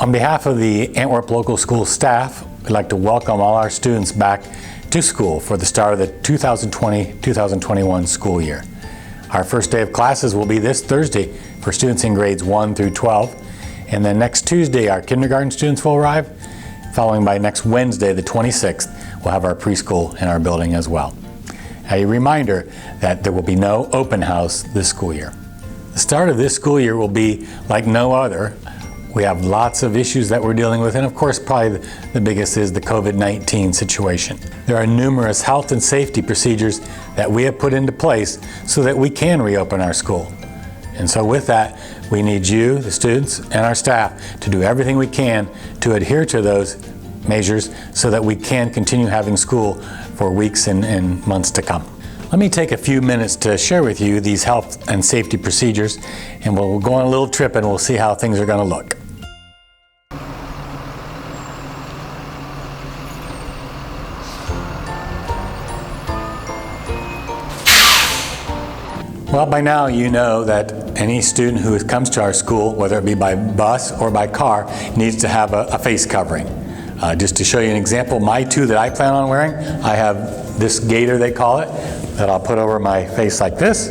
On behalf of the Antwerp Local School staff, we'd like to welcome all our students back to school for the start of the 2020-2021 school year. Our first day of classes will be this Thursday for students in grades 1 through 12, and then next Tuesday our kindergarten students will arrive, following by next Wednesday, the 26th, we'll have our preschool in our building as well. A reminder that there will be no open house this school year. The start of this school year will be like no other. We have lots of issues that we're dealing with, and of course probably the biggest is the COVID-19 situation. There are numerous health and safety procedures that we have put into place so that we can reopen our school. And so with that, we need you, the students, and our staff to do everything we can to adhere to those measures so that we can continue having school for weeks and months to come. Let me take a few minutes to share with you these health and safety procedures, and we'll go on a little trip and we'll see how things are going to look. Well, by now you know that any student who comes to our school, whether it be by bus or by car, needs to have a face covering. Just to show you an example, my two that I plan on wearing, I have this gaiter, they call it, that I'll put over my face like this,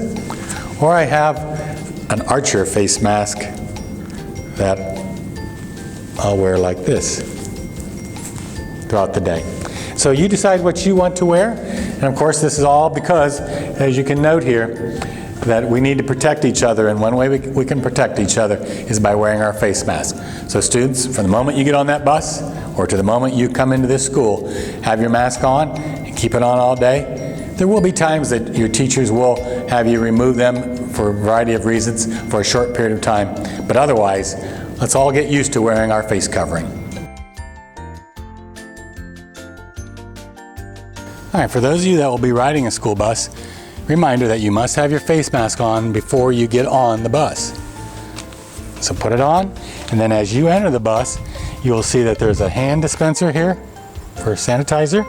or I have an Archer face mask that I'll wear like this throughout the day. So you decide what you want to wear, and of course this is all because, as you can note here, that we need to protect each other, and one way we can protect each other is by wearing our face mask. So students, from the moment you get on that bus or to the moment you come into this school, have your mask on and keep it on all day. There will be times that your teachers will have you remove them for a variety of reasons for a short period of time, but otherwise, let's all get used to wearing our face covering. All right, for those of you that will be riding a school bus, reminder that you must have your face mask on before you get on the bus. So put it on, and then as you enter the bus, you'll see that there's a hand dispenser here for sanitizer,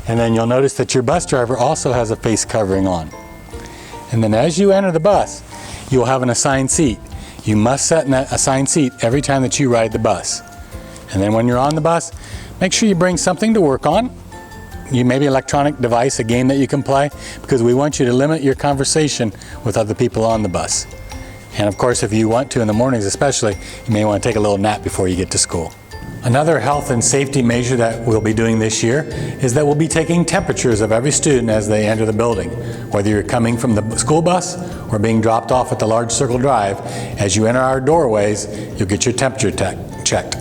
and then you'll notice that your bus driver also has a face covering on. And then as you enter the bus, you'll have an assigned seat. You must sit in that assigned seat every time that you ride the bus. And then when you're on the bus, make sure you bring something to work on. You maybe an electronic device, a game that you can play, because we want you to limit your conversation with other people on the bus. And of course, if you want to in the mornings especially, you may want to take a little nap before you get to school. Another health and safety measure that we'll be doing this year is that we'll be taking temperatures of every student as they enter the building. Whether you're coming from the school bus or being dropped off at the large circle drive, as you enter our doorways, you'll get your temperature checked.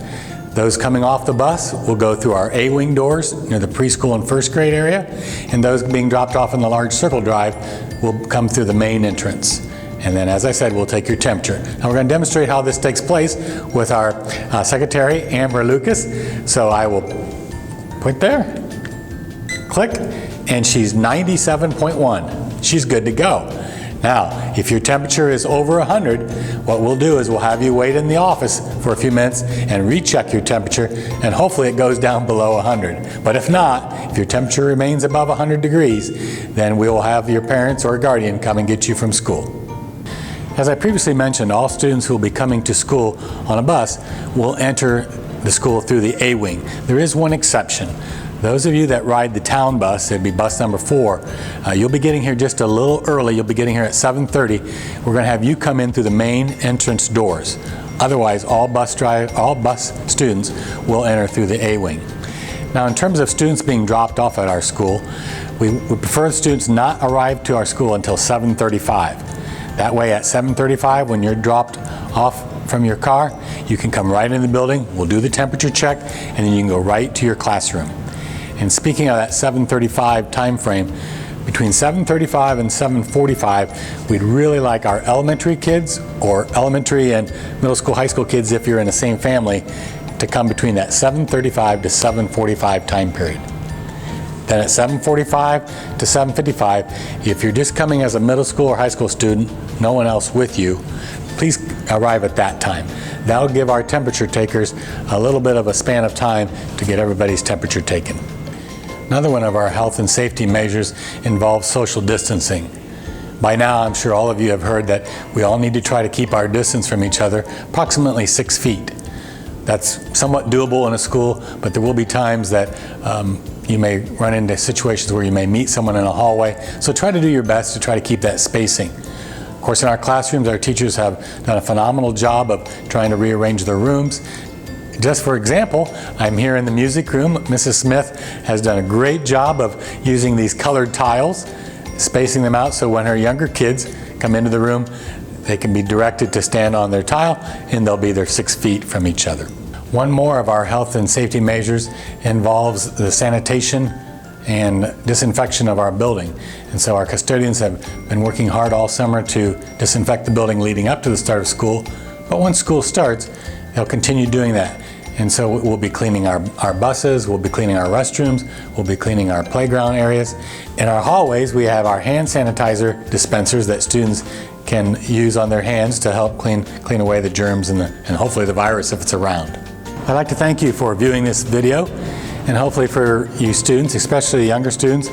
Those coming off the bus will go through our A-wing doors near the preschool and first grade area, and those being dropped off in the large circle drive will come through the main entrance. And then, as I said, we'll take your temperature. Now we're going to demonstrate how this takes place with our secretary, Amber Lucas. So I will put there, click, and she's 97.1. She's good to go. Now, if your temperature is over 100, what we'll do is we'll have you wait in the office for a few minutes and recheck your temperature, and hopefully it goes down below 100. But if not, if your temperature remains above 100 degrees, then we will have your parents or guardian come and get you from school. As I previously mentioned, all students who will be coming to school on a bus will enter the school through the A-wing. There is one exception. Those of you that ride the town bus, it'd be bus number 4, you'll be getting here just a little early. You'll be getting here at 7:30. We're going to have you come in through the main entrance doors. Otherwise, all bus students will enter through the A-wing. Now, in terms of students being dropped off at our school, we prefer students not arrive to our school until 7:35. That way, at 7:35, when you're dropped off from your car, you can come right in the building. We'll do the temperature check, and then you can go right to your classroom. And speaking of that 7:35 time frame, between 7:35 and 7:45, we'd really like our elementary kids, or elementary and middle school, high school kids, if you're in the same family, to come between that 7:35 to 7:45 time period. Then at 7:45 to 7:55, if you're just coming as a middle school or high school student, no one else with you, please arrive at that time. That'll give our temperature takers a little bit of a span of time to get everybody's temperature taken. Another one of our health and safety measures involves social distancing. By now, I'm sure all of you have heard that we all need to try to keep our distance from each other approximately 6 feet. That's somewhat doable in a school, but there will be times that you may run into situations where you may meet someone in a hallway. So try to do your best to try to keep that spacing. Of course, in our classrooms, our teachers have done a phenomenal job of trying to rearrange their rooms. Just for example, I'm here in the music room. Mrs. Smith has done a great job of using these colored tiles, spacing them out so when her younger kids come into the room, they can be directed to stand on their tile and they'll be there 6 feet from each other. One more of our health and safety measures involves the sanitation and disinfection of our building. And so our custodians have been working hard all summer to disinfect the building leading up to the start of school. But once school starts, they'll continue doing that. And so we'll be cleaning our buses, we'll be cleaning our restrooms, we'll be cleaning our playground areas. In our hallways, we have our hand sanitizer dispensers that students can use on their hands to help clean away the germs and hopefully the virus if it's around. I'd like to thank you for viewing this video, and hopefully for you students, especially the younger students,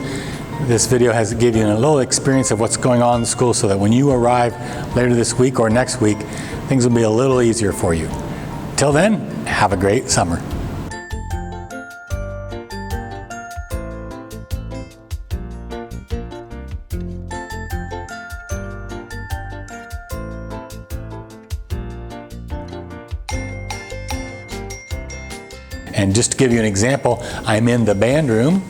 this video has given you a little experience of what's going on in the school so that when you arrive later this week or next week, things will be a little easier for you. Till then, have a great summer. And just to give you an example, I'm in the band room.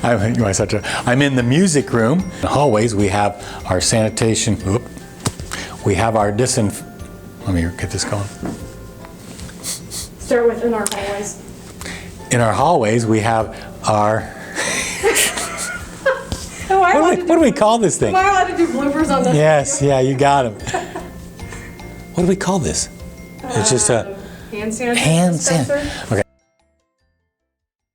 I'm in the music room. In the hallways, we have our sanitation. We have our let me get this going. Start with in our hallways. In our hallways, we have our. What do we call this thing? Am I allowed to do bloopers on this? Yes, yeah, you got them. What do we call this? It's just a hand sanitizer. hand sanitizer. Okay.